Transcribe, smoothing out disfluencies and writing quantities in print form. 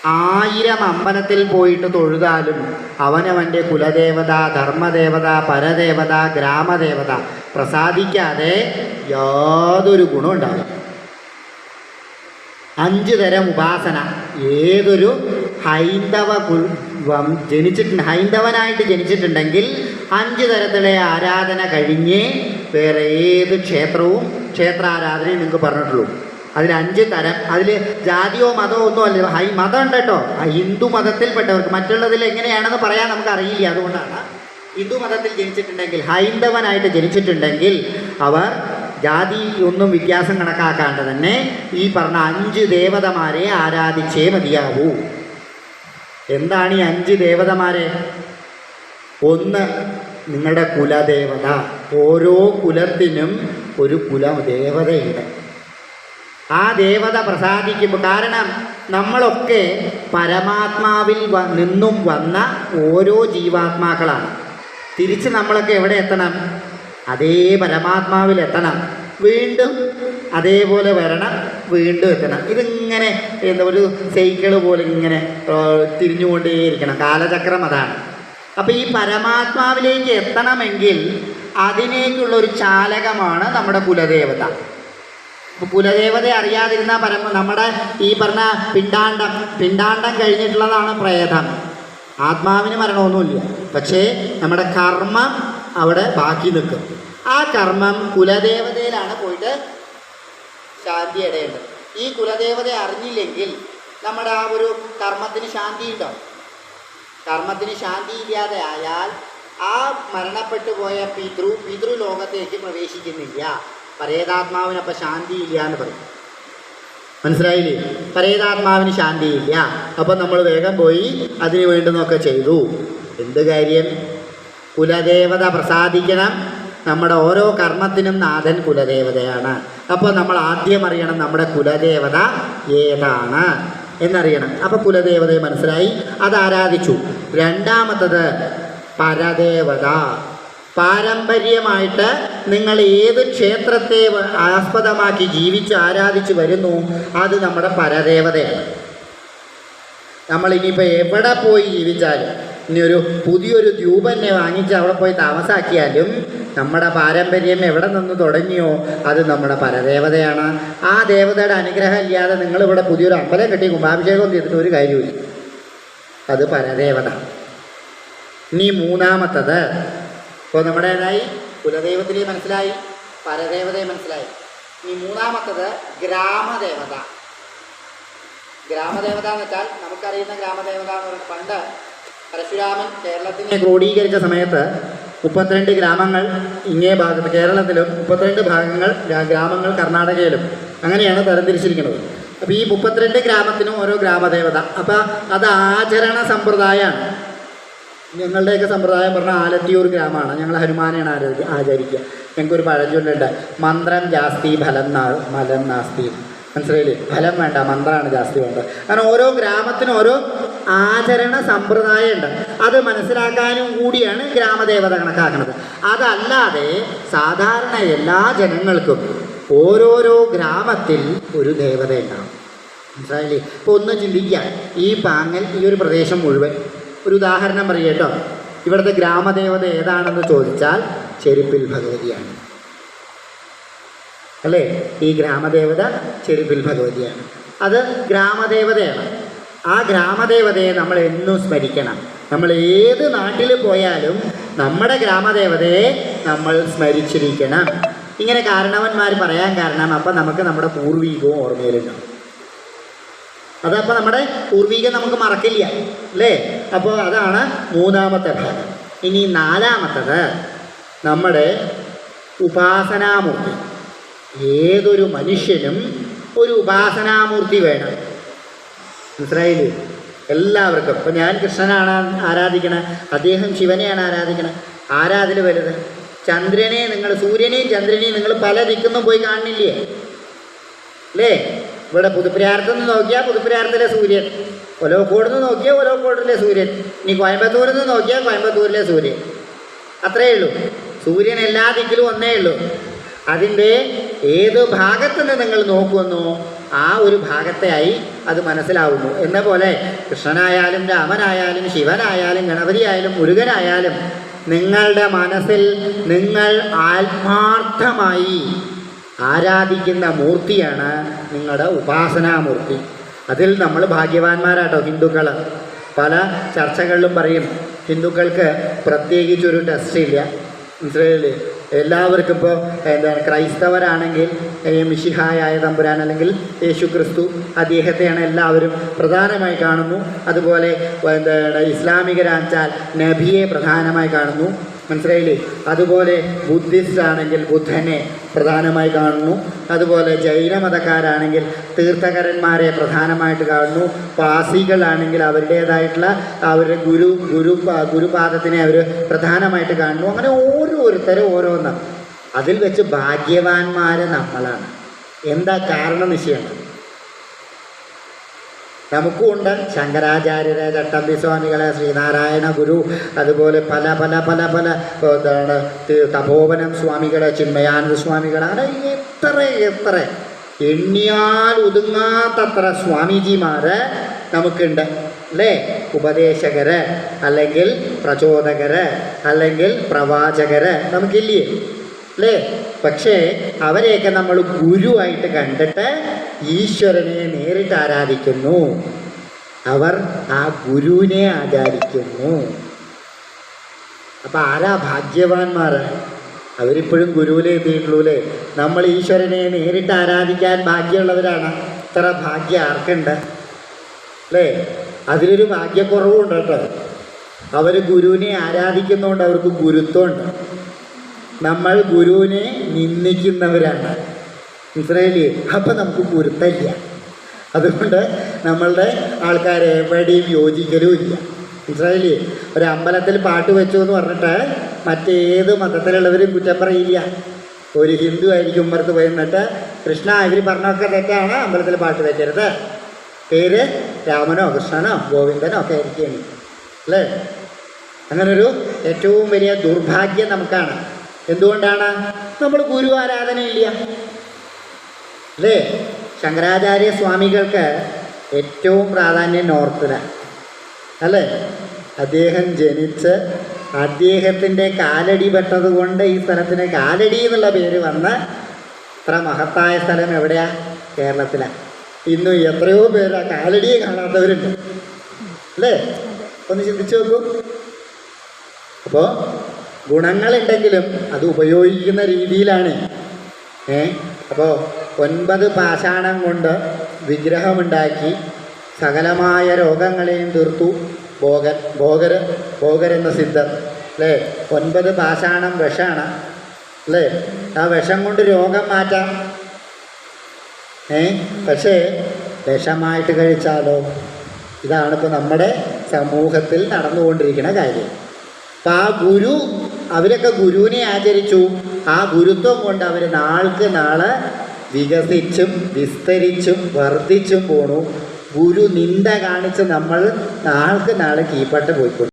1000 അമ്പലത്തിൽ പോയിട്ട് തൊഴുതാലും അവനവൻ്റെ കുലദേവത, ധർമ്മദേവത, പരദേവത, ഗ്രാമദേവത പ്രസാദിക്കാതെ യാതൊരു ഗുണം ഉണ്ടാവില്ല. 5 തരം ഉപാസന ഏതൊരു ഹൈന്ദവനായിട്ട് ജനിച്ചിട്ടുണ്ടെങ്കിൽ 5 തരത്തിലെ ആരാധന കഴിഞ്ഞേ വേറെ ഏത് ക്ഷേത്രാരാധനയും നിങ്ങൾക്ക് പറഞ്ഞിട്ടുള്ളൂ. അതിൽ 5 തരം. അതിൽ ജാതിയോ മതമോ ഒന്നും അല്ല. മതം ഉണ്ട് കേട്ടോ. ഹിന്ദു മതത്തിൽപ്പെട്ടവർക്ക്. മറ്റുള്ളതിൽ എങ്ങനെയാണെന്ന് പറയാൻ നമുക്കറിയില്ല. അതുകൊണ്ടാണ് ഹിന്ദു മതത്തിൽ ജനിച്ചിട്ടുണ്ടെങ്കിൽ, ഹൈന്ദവനായിട്ട് ജനിച്ചിട്ടുണ്ടെങ്കിൽ അവർ ജാതി ഒന്നും വ്യത്യാസം കണക്കാക്കാണ്ട് തന്നെ ഈ പറഞ്ഞ 5 ദേവതമാരെ ആരാധിച്ചേ മതിയാവൂ. എന്താണ് ഈ 5 ദേവതമാരെ? ഒന്ന്, നിങ്ങളുടെ കുലദേവത. ഓരോ കുലത്തിനും ഒരു കുലദേവതയുണ്ട്. ആ ദേവത പ്രസാദിക്കുമ്പോൾ, കാരണം നമ്മളൊക്കെ പരമാത്മാവിൽ നിന്നും വന്ന ഓരോ ജീവാത്മാക്കളാണ്. തിരിച്ച് നമ്മളൊക്കെ എവിടെ എത്തണം? അതേ പരമാത്മാവിൽ എത്തണം. വീണ്ടും അതേപോലെ വരണം, വീണ്ടും എത്തണം. ഇതിങ്ങനെ ഒരു സൈക്കിള് പോലെ ഇങ്ങനെ തിരിഞ്ഞുകൊണ്ടേയിരിക്കണം. കാലചക്രം അതാണ്. അപ്പോൾ ഈ പരമാത്മാവിലേക്ക് എത്തണമെങ്കിൽ അതിനേക്കുള്ളൊരു ചാലകമാണ് നമ്മുടെ കുലദേവത. കുലദേവതയെ അറിയാതിരുന്ന നമ്മുടെ ഈ പറഞ്ഞ പിണ്ടാണ്ടം കഴിഞ്ഞിട്ടുള്ളതാണ് പ്രേതം. ആത്മാവിന് മരണമൊന്നുമില്ല. പക്ഷേ നമ്മുടെ കർമ്മം അവിടെ ബാക്കി നിൽക്കും. ആ കർമ്മം കുലദേവതയിലാണ് പോയിട്ട് ശാന്തി അടയേണ്ടത്. ഈ കുലദേവതയെ അറിഞ്ഞില്ലെങ്കിൽ നമ്മുടെ ആ ഒരു കർമ്മത്തിന് ശാന്തി ഉണ്ടാവും. കർമ്മത്തിന് ശാന്തി ഇല്ലാതെ ആയാൽ ആ മരണപ്പെട്ടു പോയ പിതൃലോകത്തേക്ക് പ്രവേശിക്കുന്നില്ല. പരേതാത്മാവിനപ്പം ശാന്തിയില്ല എന്ന് പറയും. മനസ്സിലായില്ലേ? പരേതാത്മാവിന് ശാന്തിയില്ല. അപ്പം നമ്മൾ വേഗം പോയി അതിന് വേണ്ടുന്നൊക്കെ ചെയ്തു. എന്ത് കാര്യം? കുലദേവത പ്രസാദിക്കണം. നമ്മുടെ ഓരോ കർമ്മത്തിനും നാഥൻ കുലദേവതയാണ്. അപ്പോൾ നമ്മൾ ആദ്യം അറിയണം നമ്മുടെ കുലദേവത ഏതാണ് എന്നറിയണം. അപ്പോൾ കുലദേവതയെ മനസ്സിലായി, അത് ആരാധിച്ചു. രണ്ടാമത്തത് പരദേവത. പാരമ്പര്യമായിട്ട് നിങ്ങൾ ഏത് ക്ഷേത്രത്തെ ആസ്പദമാക്കി ജീവിച്ച് ആരാധിച്ച് വരുന്നു, അത് നമ്മുടെ പരദേവതയാണ്. നമ്മളിനിയിപ്പോൾ എവിടെ പോയി ജീവിച്ചാലും, ഇനി ഒരു പുതിയൊരു ദ്വീപന്നെ വാങ്ങിച്ച് അവിടെ പോയി താമസാക്കിയാലും നമ്മുടെ പാരമ്പര്യം എവിടെ നിന്ന് തുടങ്ങിയോ അത് നമ്മുടെ പരദേവതയാണ്. ആ ദേവതയുടെ അനുഗ്രഹം ഇല്ലാതെ നിങ്ങളിവിടെ പുതിയൊരു അമ്പലം കെട്ടി കുംഭാഭിഷേകം ചെയ്തിട്ട് ഒരു കാര്യമില്ല. അത് പരദേവത. ഇനി മൂന്നാമത്തത്, ഇപ്പോൾ നമ്മുടേതായി കുലദൈവത്തിനെ മനസ്സിലായി, പരദേവതയെ മനസ്സിലായി. ഇനി മൂന്നാമത്തത് ഗ്രാമദേവത. ഗ്രാമദേവത എന്ന് വെച്ചാൽ നമുക്കറിയുന്ന ഗ്രാമദേവത എന്ന് പറയുന്നത്, പണ്ട് പരശുരാമൻ കേരളത്തിനെ ക്രോഡീകരിച്ച സമയത്ത് 32 ഗ്രാമങ്ങൾ ഇങ്ങേ ഭാഗത്ത് കേരളത്തിലും 32 ഗ്രാമങ്ങൾ കർണാടകയിലും അങ്ങനെയാണ് തരംതിരിച്ചിരിക്കുന്നത്. അപ്പോൾ ഈ 32 ഗ്രാമത്തിനും ഓരോ ഗ്രാമദേവത. അപ്പോൾ അത് ആചരണ സമ്പ്രദായമാണ്. ഞങ്ങളുടെയൊക്കെ സമ്പ്രദായം പറഞ്ഞാൽ ആലത്തിയൂർ ഗ്രാമമാണ്. ഞങ്ങൾ ഹനുമാനെയാണ് ആചരിക്കുക. ഞങ്ങൾക്കൊരു പഴഞ്ചൊല്ലുണ്ട്, മന്ത്രം ജാസ്തി ഫലം നാസ്തി. മനസ്സിലായില്ലേ? ഫലം വേണ്ട, മന്ത്രമാണ് ജാസ്തി വേണ്ടത്. കാരണം ഓരോ ഗ്രാമത്തിനും ഓരോ ആചരണ സമ്പ്രദായമുണ്ട്. അത് മനസ്സിലാക്കാനും കൂടിയാണ് ഗ്രാമദേവത കണക്കാക്കുന്നത്. അതല്ലാതെ സാധാരണ എല്ലാ ജനങ്ങൾക്കും ഓരോരോ ഗ്രാമത്തിൽ ഒരു ദേവത ഉണ്ടാകും. മനസ്സിലായില്ലേ? ഇപ്പോൾ ഒന്ന് ചിന്തിക്കുക, ഈ പാങ്ങൽ, ഈ ഒരു പ്രദേശം മുഴുവൻ, ഒരു ഉദാഹരണം പറയുക കേട്ടോ. ഇവിടുത്തെ ഗ്രാമദേവത ഏതാണെന്ന് ചോദിച്ചാൽ ചെരുപ്പിൽ ഭഗവതിയാണ്. അല്ലേ? ഈ ഗ്രാമദേവത ചെരുപ്പിൽ ഭഗവതിയാണ്. അത് ഗ്രാമദേവതയാണ്. ആ ഗ്രാമദേവതയെ നമ്മൾ എന്നും സ്മരിക്കണം. നമ്മൾ ഏത് നാട്ടിൽ പോയാലും നമ്മുടെ ഗ്രാമദേവതയെ നമ്മൾ സ്മരിച്ചിരിക്കണം. ഇങ്ങനെ കാരണവന്മാർ പറയാൻ കാരണം, അപ്പം നമുക്ക് നമ്മുടെ പൂർവീകവും ഓർമ്മയിലുണ്ടാവും. അതപ്പോൾ നമ്മുടെ പൂർവീകം നമുക്ക് മറക്കില്ല, അല്ലേ? അപ്പോൾ അതാണ് മൂന്നാമത്തെ ഭാഗം. ഇനി നാലാമത്തത് നമ്മുടെ ഉപാസനാമൂർത്തി. ഏതൊരു മനുഷ്യനും ഒരു ഉപാസനാമൂർത്തി വേണം. മനസ്സിലായില്ലേ? എല്ലാവർക്കും. ഇപ്പം ഞാൻ കൃഷ്ണനാണ് ആരാധിക്കണത്, അദ്ദേഹം ശിവനെയാണ് ആരാധിക്കണത്. ആരാതിൽ വലുത്? ചന്ദ്രനെ നിങ്ങൾ, സൂര്യനെയും ചന്ദ്രനെയും നിങ്ങൾ പല ദിക്കുന്നും പോയി കാണുന്നില്ലേ? അല്ലേ? ഇവിടെ പുതുപ്പരിയാരത്തു നിന്ന് നോക്കിയാൽ പുതുപ്പരിയാരത്തിലെ സൂര്യൻ, ഒലോക്കോട് നിന്ന് നോക്കിയാൽ ഒലോക്കോടിലെ സൂര്യൻ, ഇനി കോയമ്പത്തൂരിൽ നിന്ന് നോക്കിയാൽ കോയമ്പത്തൂരിലെ സൂര്യൻ. അത്രയേ ഉള്ളൂ. സൂര്യൻ എല്ലാ ദിക്കിലും ഒന്നേ ഉള്ളൂ. അതിൻ്റെ ഏത് ഭാഗത്തുനിന്ന് നിങ്ങൾ നോക്കുമെന്നോ ആ ഒരു ഭാഗത്തെയായി അത് മനസ്സിലാവുന്നു. എന്ന പോലെ കൃഷ്ണനായാലും രാമനായാലും ശിവനായാലും ഗണപതിയായാലും മുരുകനായാലും നിങ്ങളുടെ മനസ്സിൽ നിങ്ങൾ ആത്മാർത്ഥമായി ആരാധിക്കുന്ന മൂർത്തിയാണ് നിങ്ങളുടെ ഉപാസനാമൂർത്തി. അതിൽ നമ്മൾ ഭാഗ്യവാന്മാരാട്ടോ ഹിന്ദുക്കൾ. പല ചർച്ചകളിലും പറയും ഹിന്ദുക്കൾക്ക് പ്രത്യേകിച്ചൊരു ടെസ്റ്റ് ഇല്ല, മനസ്സിലായില്ലേ? എല്ലാവർക്കും ഇപ്പോൾ എന്താണ് ക്രൈസ്തവരാണെങ്കിൽ മിശിഹായായ തമ്പുരാൻ അല്ലെങ്കിൽ യേശു ക്രിസ്തു അദ്ദേഹത്തെയാണ് എല്ലാവരും പ്രധാനമായി കാണുന്നു. അതുപോലെ എന്താണ് ഇസ്ലാമികരാച്ചാൽ നബിയെ പ്രധാനമായി കാണുന്നു, മനസ്സിലായില്ലേ? അതുപോലെ ബുദ്ധിസ്റ്റ് ആണെങ്കിൽ ബുദ്ധനെ പ്രധാനമായി കാണുന്നു. അതുപോലെ ജൈന മതക്കാരാണെങ്കിൽ തീർത്ഥകരന്മാരെ പ്രധാനമായിട്ട് കാണുന്നു. പാസികളാണെങ്കിൽ അവരുടേതായിട്ടുള്ള അവരുടെ ഗുരുപാദത്തിനെ അവർ പ്രധാനമായിട്ട് കാണുന്നു. അങ്ങനെ ഓരോരുത്തരും ഓരോന്ന്. അതിൽ വെച്ച് ഭാഗ്യവാന്മാർ നമ്മളാണ്. എന്താ കാരണം നിശ്ചയമാണ്? നമുക്കുമുണ്ട് ശങ്കരാചാര്യരെ, ചട്ടമ്പി സ്വാമികളെ, ശ്രീനാരായണ ഗുരു, അതുപോലെ പല പല പല പല എന്താണ് തപോവനം സ്വാമികളെ, ചിന്മയാനന്ദ സ്വാമികളെ, അങ്ങനെ എത്ര എണ്ണിയാൽ ഒതുങ്ങാത്തത്ര സ്വാമിജിമാർ നമുക്കുണ്ട് അല്ലേ? ഉപദേശകര് അല്ലെങ്കിൽ പ്രചോദകര് അല്ലെങ്കിൽ പ്രവാചകര് നമുക്കില്ലേ അല്ലേ? പക്ഷേ അവരെയൊക്കെ നമ്മൾ ഗുരുവായിട്ട് കണ്ടിട്ട് ഈശ്വരനെ നേരിട്ട് ആരാധിക്കുന്നു. അവർ ആ ഗുരുവിനെ ആചാരിക്കുന്നു. അപ്പം ആരാ ഭാഗ്യവാന്മാർ? അവരിപ്പോഴും ഗുരുവിലെ എത്തിയിട്ടുള്ളൂ അല്ലേ? നമ്മൾ ഈശ്വരനെ നേരിട്ട് ആരാധിക്കാൻ ഭാഗ്യമുള്ളവരാണ്. ഇത്ര ഭാഗ്യം ആർക്കുണ്ട് അല്ലേ? അതിലൊരു ഭാഗ്യക്കുറവുണ്ട് കേട്ടോ. അവർ ഗുരുവിനെ ആരാധിക്കുന്നതുകൊണ്ട് അവർക്ക് ഗുരുത്വമുണ്ട്. നമ്മൾ ഗുരുവിനെ നിന്ദിക്കുന്നവരാണ്, മനസ്സിലായില്ലേ? അപ്പം നമുക്ക് ഗുരുത്തമില്ല. അതുകൊണ്ട് നമ്മളുടെ ആൾക്കാരെ എവിടെയും യോജിക്കലും ഇല്ല, മനസ്സിലായില്ലേ? ഒരു അമ്പലത്തിൽ പാട്ട് വെച്ചു എന്ന് പറഞ്ഞിട്ട് മറ്റേത് മതത്തിലുള്ളവരും കുറ്റം പറയില്ല. ഒരു ഹിന്ദു ആയിരിക്കും ഉമ്മർത്ത് പോയി നിന്നിട്ട് കൃഷ്ണ ഇവർ പറഞ്ഞൊക്കെ തെറ്റാണ്, അമ്പലത്തിൽ പാട്ട് വെക്കരുത്, പേര് രാമനോ കൃഷ്ണനോ ഗോവിന്ദനോ ഒക്കെ ആയിരിക്കും അല്ലേ? അങ്ങനൊരു ഏറ്റവും വലിയ ദുർഭാഗ്യം നമുക്കാണ്. എന്തുകൊണ്ടാണ്? നമ്മൾ ഗുരു ആരാധനയില്ല അല്ലേ? ശങ്കരാചാര്യ സ്വാമികൾക്ക് ഏറ്റവും പ്രാധാന്യം നോർത്തിലാണ് അല്ലേ? അദ്ദേഹം ജനിച്ച് അദ്ദേഹത്തിൻ്റെ കാലടി പെട്ടത് കൊണ്ട് ഈ സ്ഥലത്തിന് കാലടി എന്നുള്ള പേര് വന്ന് ഇത്ര മഹത്തായ സ്ഥലം എവിടെയാണ്? കേരളത്തിലാണ്. ഇന്നും എത്രയോ പേര് ആ കാലടിയെ കാണാത്തവരുണ്ട് അല്ലേ? ഒന്ന് ചിന്തിച്ചു നോക്കൂ. അപ്പോൾ ഗുണങ്ങളുണ്ടെങ്കിലും അത് ഉപയോഗിക്കുന്ന രീതിയിലാണ്. അപ്പോൾ 9 പാഷാണം കൊണ്ട് വിഗ്രഹമുണ്ടാക്കി സകലമായ രോഗങ്ങളെയും തീർത്തു ഭോഗർ എന്ന സിദ്ധർ അല്ലേ? 9 പാഷാണം വിഷമാണ് അല്ലേ? ആ വിഷം കൊണ്ട് രോഗം മാറ്റാം. പക്ഷേ വിഷമായിട്ട് കഴിച്ചാലോ? ഇതാണിപ്പോൾ നമ്മുടെ സമൂഹത്തിൽ നടന്നുകൊണ്ടിരിക്കുന്ന കാര്യം. അപ്പം ആ ഗുരു, അവരൊക്കെ ഗുരുവിനെ ആചരിച്ചു. ആ ഗുരുത്വം കൊണ്ട് അവർ നാൾക്ക് നാളെ വികസിച്ചും വിസ്തരിച്ചും വർദ്ധിച്ചും പോണു. ഗുരു നിന്ദ കാണിച്ച് നമ്മൾ നാൾക്ക് നാളെ കീഴ്പ്പെട്ട് പോയിക്കൊണ്ടു.